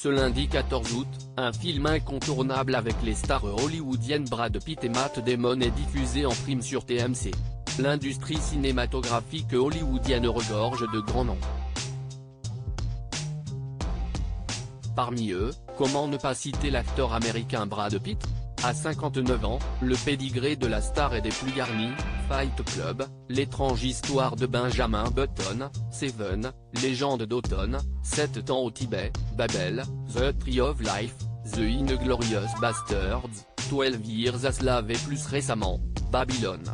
Ce lundi 14 août, un film incontournable avec les stars hollywoodiennes Brad Pitt et Matt Damon est diffusé en prime sur TMC. L'industrie cinématographique hollywoodienne regorge de grands noms. Parmi eux, comment ne pas citer l'acteur américain Brad Pitt? À 59 ans, le pédigré de la star est des plus garnis: Fight Club, L'étrange histoire de Benjamin Button, Seven, Légende d'automne, 7 ans au Tibet, Babel, The Tree of Life, The Inglorious Bastards, 12 Years a Slave et plus récemment, Babylone.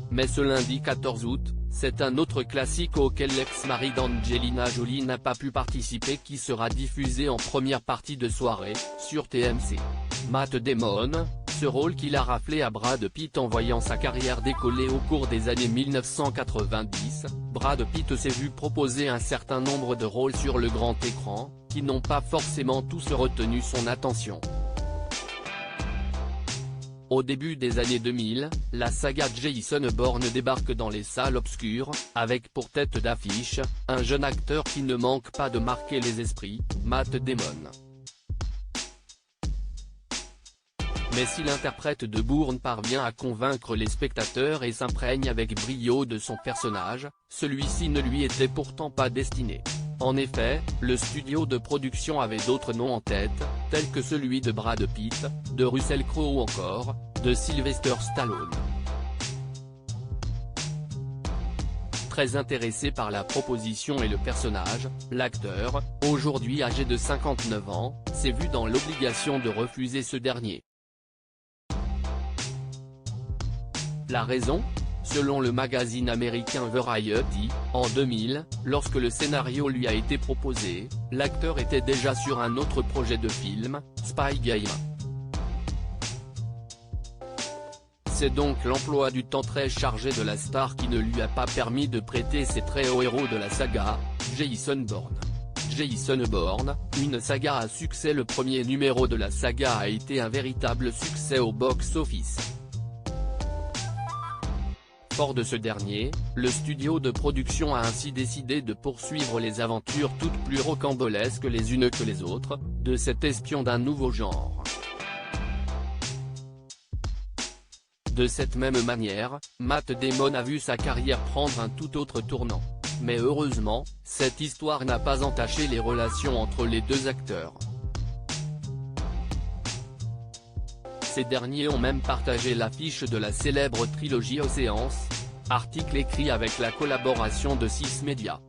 Mais ce lundi 14 août, c'est un autre classique auquel l'ex-mari d'Angelina Jolie n'a pas pu participer qui sera diffusé en première partie de soirée, sur TMC. Matt Damon, ce rôle qu'il a raflé à Brad Pitt en voyant sa carrière décoller au cours des années 1990, Brad Pitt s'est vu proposer un certain nombre de rôles sur le grand écran, qui n'ont pas forcément tous retenu son attention. Au début des années 2000, la saga Jason Bourne débarque dans les salles obscures, avec pour tête d'affiche, un jeune acteur qui ne manque pas de marquer les esprits, Matt Damon. Mais si l'interprète de Bourne parvient à convaincre les spectateurs et s'imprègne avec brio de son personnage, celui-ci ne lui était pourtant pas destiné. En effet, le studio de production avait d'autres noms en tête, tels que celui de Brad Pitt, de Russell Crowe ou encore, de Sylvester Stallone. Très intéressé par la proposition et le personnage, l'acteur, aujourd'hui âgé de 59 ans, s'est vu dans l'obligation de refuser ce dernier. La raison ? Selon le magazine américain Variety, en 2000, lorsque le scénario lui a été proposé, l'acteur était déjà sur un autre projet de film, Spy Game. C'est donc l'emploi du temps très chargé de la star qui ne lui a pas permis de prêter ses traits au héros de la saga, Jason Bourne. Jason Bourne, une saga à succès. Le premier numéro de la saga a été un véritable succès au box-office. Fort de ce dernier, le studio de production a ainsi décidé de poursuivre les aventures toutes plus rocambolesques les unes que les autres, de cet espion d'un nouveau genre. De cette même manière, Matt Damon a vu sa carrière prendre un tout autre tournant. Mais heureusement, cette histoire n'a pas entaché les relations entre les deux acteurs. Ces derniers ont même partagé l'affiche de la célèbre trilogie Oceans, article écrit avec la collaboration de 6 médias.